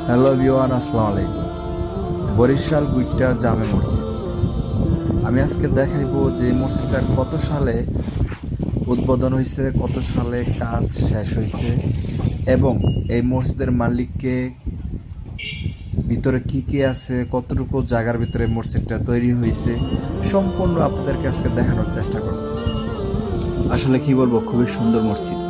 Hello everyone, আসসালামু আলাইকুম। বরিশাল গুইট্টা জামে মসজিদ। আমি আজকে দেখাইবো যে এই মসজিদটা কত সালে উদ্বোধন হয়েছে, কত সালে কাজ শেষ হয়েছে এবং এই মসজিদের মালিককে, ভিতরে কি কি আছে, কতটুকু জায়গার ভিতরে মসজিদটা তৈরি হয়েছে, সম্পূর্ণ আপনাদেরকে আজকে দেখানোর চেষ্টা করব। আসলে কি বলবো, খুবই সুন্দর মসজিদ।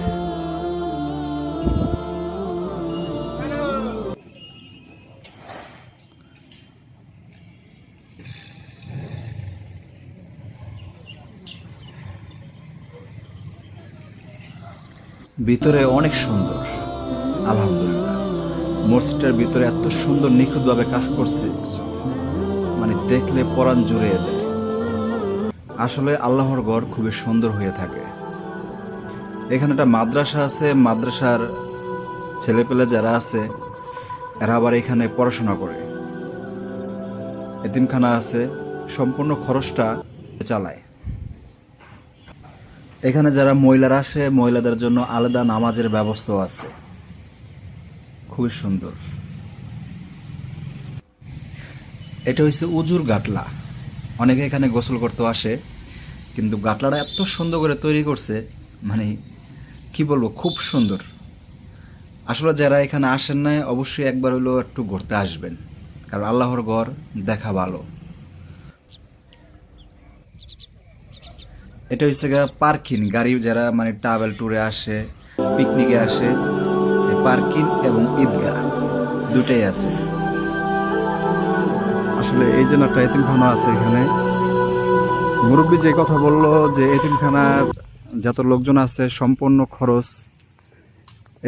ভিতরে অনেক সুন্দর, আলহামদুলিল্লাহ। মসজিদটার ভিতরে এত সুন্দর নিখুঁতভাবে কাজ করছে, মানে দেখলে পরাণ জুড়ে যায়। আসলে আল্লাহর ঘর খুবই সুন্দর হয়ে থাকে। এখানে একটা মাদ্রাসা আছে, মাদ্রাসার ছেলেপেলে যারা আছে এরা আবার এখানে পড়াশোনা করে। এতিমখানা আছে, সম্পূর্ণ খরচটা চালায়। এখানে যারা মহিলারা আসে, মহিলাদের জন্য আলাদা নামাজের ব্যবস্থাও আছে। খুবই সুন্দর। এটা হচ্ছে উজুর গাটলা। অনেকে এখানে গোসল করতে আসে, কিন্তু গাটলাটা এত সুন্দর করে তৈরি করছে, মানে কি বলবো, খুব সুন্দর। আসলে যারা এখানে আসেন না, অবশ্যই একবার হলেও একটু ঘুরতে আসবেন, কারণ আল্লাহর ঘর দেখা ভালো। এটা হচ্ছে পার্কিং, গাড়ি যারা মানে ট্রাভেল ট্যুরে আসে, পিকনিকে আসে, এই পার্কিং এবং ঈদগাহ দুটাই আছে। আসলে এই যে একটা এতিমখানা আছে এখানে, মুরব্বী যে কথা বললো যে এতিমখানার যত লোকজন আছে সম্পূর্ণ খরচ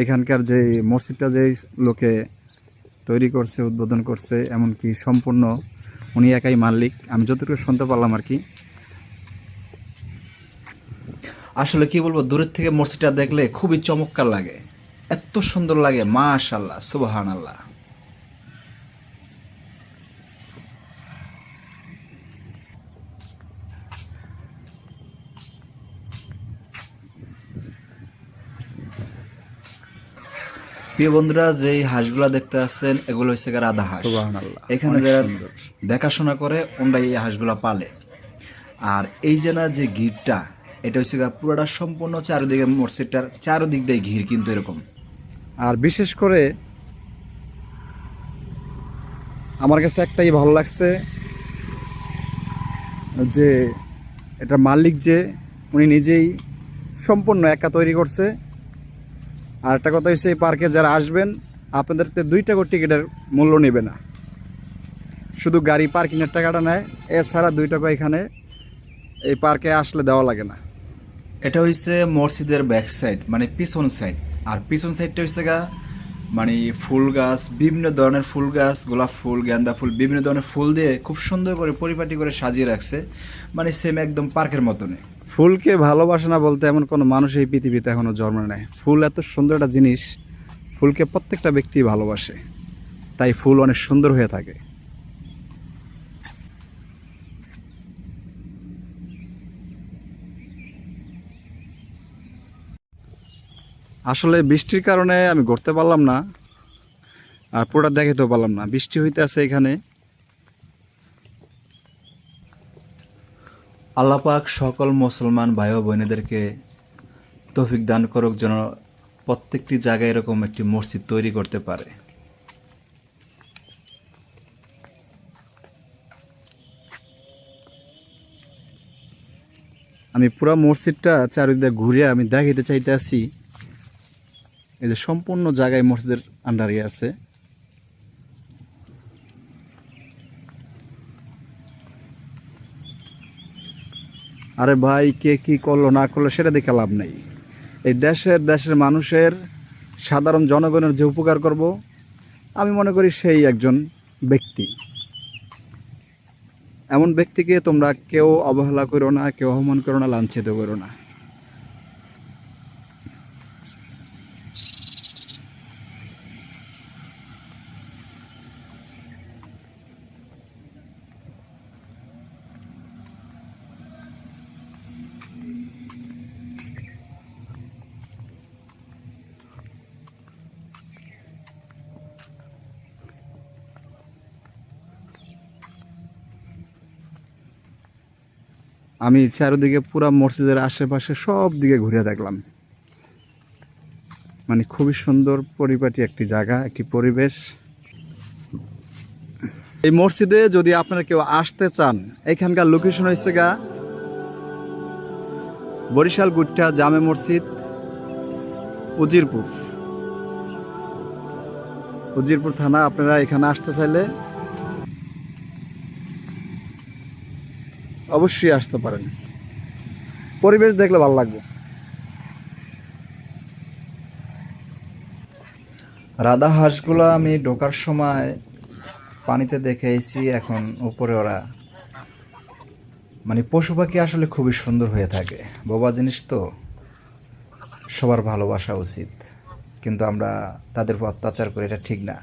এখানকার যে মসজিদটা যে লোকে তৈরি করছে, উদ্বোধন করছে, এমনকি সম্পূর্ণ উনি একাই মালিক, আমি যতটুকু শুনতে পারলাম আর কি। আসলে কি বলবো, দূরের থেকে মসজিদটা দেখলে খুবই চমৎকার লাগে, এত সুন্দর লাগে, মাশাআল্লাহ, সুবহানাল্লাহ। প্রিয় বন্ধুরা, যে হাঁসগুলা দেখতে আসছেন এগুলো হচ্ছে রাধা হাঁস। সুবহানাল্লাহ, এখানে অনেক যারা সুন্দর। দেখাশোনা করে ওনরাই এই হাঁসগুলা পালে। আর এই যে না যে ঘিরটা, এটা হচ্ছে পুরোটা সম্পূর্ণ চারিদিকে, মসজিদটার চারিদিক দিয়ে ঘির কিন্তু এরকম। আর বিশেষ করে আমার কাছে একটাই ভালো লাগছে যে এটা মালিক যে উনি নিজেই সম্পূর্ণ একা তৈরি করছে। আর একটা কথা হচ্ছে, এই পার্কে যারা আসবেন আপনাদেরকে 2 টাকা টিকিটের মূল্য নেবে না, শুধু গাড়ি পার্কিংয়ের টাকাটা নেয়। এছাড়া 2 টাকা এখানে এই পার্কে আসলে দেওয়া লাগে না। এটা হচ্ছে মসজিদের ব্যাক সাইড, মানে পিছন সাইড। আর পিছন সাইডটা হচ্ছে মানে ফুল গাছ, বিভিন্ন ধরনের ফুল গাছ, গোলাপ ফুল, গাঁদা ফুল, বিভিন্ন ধরনের ফুল দিয়ে খুব সুন্দর করে পরিপাটি করে সাজিয়ে রাখছে, মানে সেম একদম পার্কের মতনই। ফুলকে ভালোবাসে না বলতে এমন কোনো মানুষ এই পৃথিবীতে এখনো জন্ম নেয়। ফুল এত সুন্দর একটা জিনিস, ফুলকে প্রত্যেকটা ব্যক্তি ভালোবাসে, তাই ফুল অনেক সুন্দর হয়ে থাকে। আসলে বৃষ্টির কারণে আমি ঘুরতে পারলাম না, আর পুরোটা দেখাতেও পারলাম না, বৃষ্টি হইতে আছে এখানে। আল্লাহ পাক সকল মুসলমান ভাই ও বোনেদেরকে তৌফিক দান করুক, যেন প্রত্যেকটি জায়গায় এরকম একটি মসজিদ তৈরি করতে পারে। আমি পুরা মসজিদটা চারিদিকে ঘুরে আমি দেখাইতে চাইতে আছি। এই যে সম্পূর্ণ জায়গায় মসজিদের আন্ডারে আছে। আরে ভাই, কে কি করলো না করলো সেটা দেখে লাভ নেই। এই দেশের মানুষের, সাধারণ জনগণের যে উপকার করব, আমি মনে করি সেই একজন ব্যক্তি। এমন ব্যক্তিকে তোমরা কেউ অবহেলা করো না, কেউ অপমান করো না, লাঞ্ছিত করো না। আমি চারিদিকে পুরা মসজিদের আশেপাশে সব দিকে ঘুরে দেখলাম। মানে খুবই সুন্দর পরিপাটি একটি জায়গা, একটি পরিবেশ। এই মসজিদে যদি আপনারা কেউ আসতে চান, এখানকার লোকেশন হচ্ছে গা বরিশাল গুট্টা জামে মসজিদ, উজিরপুর থানা। আপনারা এখানে আসতে চাইলে অবশ্যই আসতে পারেন, পরিবেশ দেখলে ভালো লাগবে। রাধা হাঁসগুলো আমি ঢোকার সময় পানিতে দেখে এসেছি, এখন উপরে ওরা মানে পশু পাখি আসলে খুবই সুন্দর হয়ে থাকে। বোবা জিনিস তো, সবার ভালোবাসা উচিত, কিন্তু আমরা তাদের উপর অত্যাচার করি, এটা ঠিক না।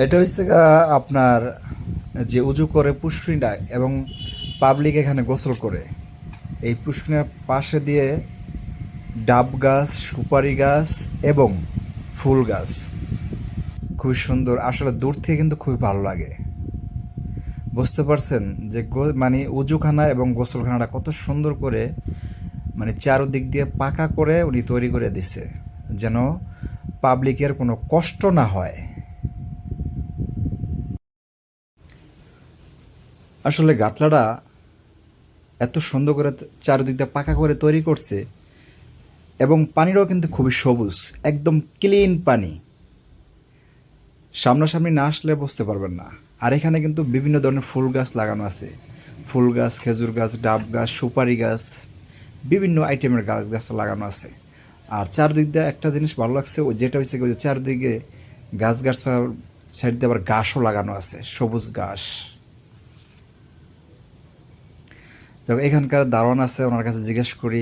এটা হচ্ছে আপনার যে উজু করে পুষ্করিণীটা, এবং পাবলিক এখানে গোসল করে। এই পুষ্করিণীর পাশে দিয়ে ডাব গাছ, সুপারি গাছ এবং ফুল গাছ, খুবই সুন্দর। আসলে দূর থেকে কিন্তু খুবই ভালো লাগে। বুঝতে পারছেন যে মানে উজুখানা এবং গোসলখানাটা কত সুন্দর করে মানে চারদিক দিয়ে পাকা করে উনি তৈরি করে দিছে, যেন পাবলিকের কোনো কষ্ট না হয়। আসলে গাটলাটা এত সুন্দর করে চারদিক দিয়ে পাকা করে তৈরি করছে, এবং পানিটাও কিন্তু খুবই সবুজ, একদম ক্লিন পানি। সামনাসামনি না আসলে বুঝতে পারবেন না। আর এখানে কিন্তু বিভিন্ন ধরনের ফুল গাছ লাগানো আছে, ফুল গাছ, খেজুর গাছ, ডাব গাছ, সুপারি গাছ, বিভিন্ন আইটেমের গাছ গাছ লাগানো আছে। আর চারদিক দিয়ে একটা জিনিস ভালো লাগছে, ওই যেটা হচ্ছে ওই যে চারদিকে গাছ গাছ সাইড দিয়ে আবার ঘাসও লাগানো আছে, সবুজ ঘাস। তো এখানকার দারোয়ান আছে, ওনার কাছে জিজ্ঞেস করি,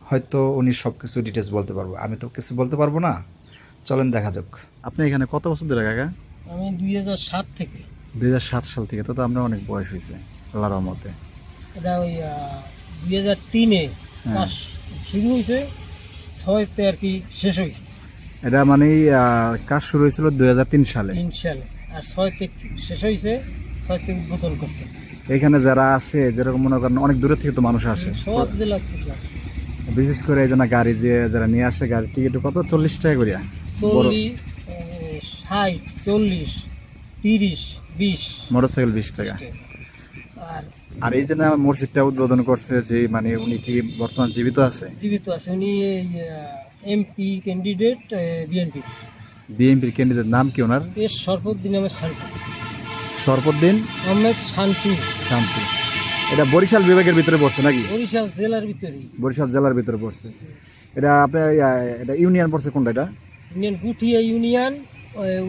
হয়তো উনি সব কিছু ডিটেলস বলতে পারবো, আমি তো কিছু বলতে পারবো না। চলেন দেখা যাক। আপনি এখানে কত বছর ধরে কাকা? আমি 2007 থেকে। 2007 সাল থেকে, তো আমরা অনেক বয়স হয়েছে আল্লাহর রহমতে। এটা ওই 2003-এ কাজ শুরু হয়েছে, 6-তে আর কি শেষ হয়েছে। এটা মানে কাজ শুরু হয়েছিল 2003 সালে। 3 সালে, আর 6-তে শেষ হয়েছে, 6-তে উদ্বোধন করছে। এখানে যারা আসে, যেরকম মনে করেন অনেক দূরের থেকে তো মানুষ আসে, সব জেলার থেকে আসে। বিশেষ করে এই জন্য গাড়ি যে যারা নিয়ে আসে, গাড়ির টিকিট কত? 40 টাকা করে। 40, 60, 40, 30, 20 মোটরসাইকেল 20 টাকা। আর আর এই যে না মসজিদটা উদ্বোধন করছে, যে মানে উনি কি বর্তমান জীবিত আছে? জীবিত আছে উনি, এমপি ক্যান্ডিডেট, বিএনপি। বিএনপির ক্যান্ডিডেট নাম কি ওনার? এস সরফুদ্দিন আহমেদ শান্তি। সরফুদ্দিন আহমেদ শান্তি। শান্তি। এটা বরিশাল বিভাগের ভিতরে পড়ছে নাকি? বরিশাল জেলার ভিতরে। বরিশাল জেলার ভিতরে পড়ছে। এটা আপনার এটা ইউনিয়ন পড়ছে কোনটা? এটা ইউনিয়ন গুঠিয়া ইউনিয়ন,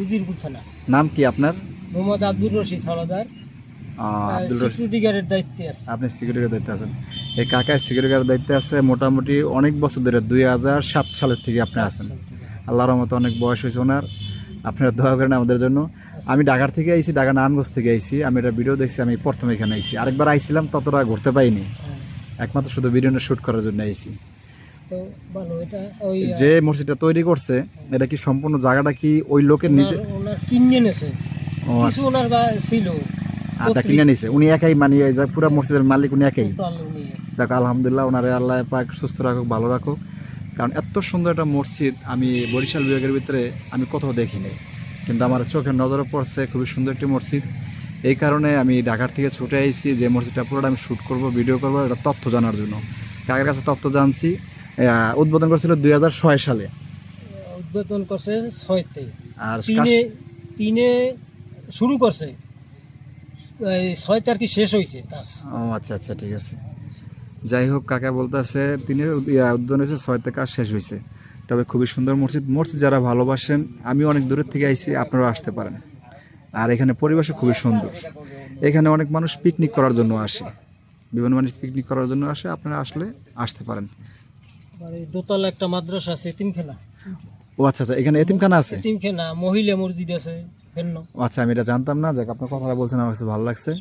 উজিরপুর থানা। নাম কি আপনার? মোহাম্মদ আব্দুর রশিদ হাওলাদার। আব্দুল রশিদ। সিকিউরিটি গার্ডের দায়িত্বে আছে। আপনি সিকিউরিটি গার্ডের দায়িত্বে আছেন। এই কাকা সিকিউরিটি গার্ডের দায়িত্বে আছে মোটামুটি অনেক বছর ধরে, 2007 সালের থেকে আপনি আছেন। আল্লাহর রহমতে অনেক বয়স হয়েছে ওনার। আপনারা দোয়া করেন আমাদের জন্য। আমি ঢাকার থেকে আইছি, ঢাকা নারায়ণগঞ্জ থেকে আইছি। আমি এটা ভিডিও দেখছি, আমি প্রথমে এখানে আইছি। আরেকবার আইছিলাম, ততটা ঘুরতে পাইনি, একমাত্র শুধু ভিডিওটা শ্যুট করার জন্য আইছি। তো ভালো, এটা ওই যে মসজিদটা তৈরি করছে, এটা কি সম্পূর্ণ জায়গাটা কি ওই লোকের নিজে? ওনার কিনে নেছে, ও কিছু আচ্ছা, ওনার ছিল। আটা কিনে নিছে উনি একাই, মানে এই যে পুরো মসজিদের মালিক উনি একাই। টোটাল উনি। যাক আলহামদুলিল্লাহ, ওনারে আল্লাহ পাক সুস্থ রাখুক, ভালো রাখুক। কারণ এত সুন্দর একটা মসজিদ আমি বরিশাল বিভাগের ভিতরে আমি কোথাও দেখিনি, কিন্তু আমার চোখের নজরে পড়ছে খুবই সুন্দর একটি মসজিদ। এই কারণে আমি ঢাকার থেকে ছুটে আইছি যে মসজিদটা পুরোটা আমি শ্যুট করব, ভিডিও করবো, এটা তথ্য জানার জন্য। কাকের কাছে তথ্য জানছি। উদ্বোধন করেছিল 2006 সালে। উদ্বোধন করছে 6-তে, আর 3-এ শুরু করছে, 6-তে আর কি শেষ হয়েছে কাজ। ও আচ্ছা আচ্ছা, ঠিক আছে। যাই হোক, কাকা বলতে আছে তিনি উদ্বোধন হয়েছে, 6-তে কাজ শেষ হয়েছে। তবে খুবই সুন্দর মসজিদ। মসজিদ যারা ভালোবাসেন, আমি অনেক দূরের থেকে আইছি, আপনারাও আসতে পারেন। আর এখানে পরিবেশও খুবই সুন্দর। এখানে অনেক মানুষ পিকনিক করার জন্য আসে, বিভিন্ন মানুষ পিকনিক করার জন্য আসে, আপনারা আসলে আসতে পারেন। আর এই দোতলা একটা মাদ্রাসা আছে, এতিমখানা। ও আচ্ছা আচ্ছা, এখানে এতিমখানা আছে? এতিমখানা, মহিলা মসজিদ আছে ভিন্ন। ও আচ্ছা, আমি এটা জানতাম না। যাক, আপনার কথাটা বলছেন, আমার কাছে ভালো লাগছে।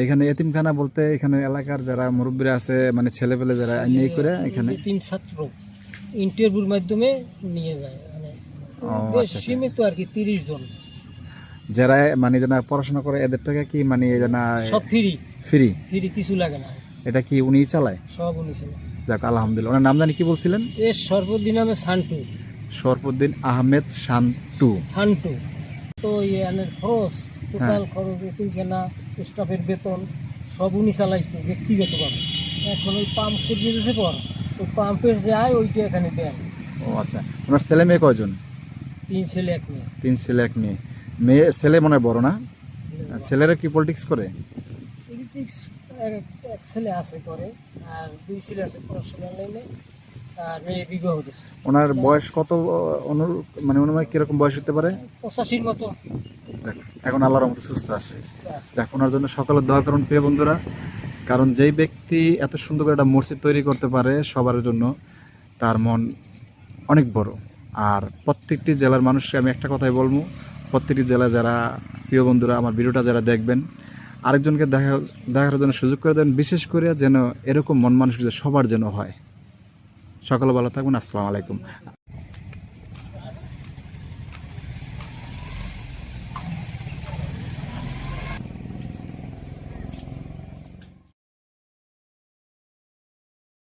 এখানে এতিমখানা বলতে এখানে এলাকার যারা মুরব্বীরা আছে, মানে ছেলেপেলে যারা নিয়ে করে এখানে এতিম ছাত্র ইন্টারভিউর মাধ্যমে নিয়ে যায়, মানে বেশ আচ্ছা। সীমিত আর কি, 30 জন, যারা মানে যারা পড়াশোনা করে এদের টাকা কি মানে জানা সব ফ্রি, ফ্রি? ফ্রি, কিছু লাগে না, এটা কি উনিই চালায়? সব উনি ছিল। যাক আলহামদুলিল্লাহ। ওনার নাম জানি কি বলছিলেন? এর সর্বদিন আমি শান্টু, শরফুদ্দিন আহমেদ শান্তু। শান্টু। তো ইয়ানের খরচ, টোটাল খরচ, এতিম কেনা, স্টাফের বেতন সব উনি চালাইতো ব্যক্তিগতভাবে। এখন ওই পাম্প করে দিয়েছে পর, ওই পাম্পের যে আয় ওইটা এখানে দেন। ও আচ্ছা। ওনার ছেলে মেয়ে কয়জন? 3 ছেলে 1 মেয়ে। 3 ছেলে 1 মেয়ে। মেয়ে ছেলে মনে হয় বড় না? ছেলেরা কি পলিটিক্স করে? পলিটিক্স এক ছেলে আছে করে, আর 2 ছেলে আছে পড়াশোনার লাইনে, আর মেয়ে বিবাহ হতেছে। ওনার বয়স কত মানে অনুমান কিরকম বয়স হতে পারে? 85 মতো যাক, এখন আল্লাহর রহমতে সুস্থ আছে। আছে। যাক, ওনার জন্য সকালে দোয়া করুন প্রিয় বন্ধুরা। কারণ যেই ব্যক্তি এত সুন্দর করে একটা মসজিদ তৈরি করতে পারে সবার জন্য, তার মন অনেক বড়। আর প্রত্যেকটি জেলার মানুষকে আমি একটা কথাই বলবো, প্রত্যেকটি জেলা যারা প্রিয় বন্ধুরা আমার ভিডিওটা যারা দেখবেন, আরেকজনকে দেখার জন্য সুযোগ করে দেন, বিশেষ করে যেন এরকম মন মানুষ সবার যেন হয়। সকালে ভালো থাকবেন। আসসালামু আলাইকুম।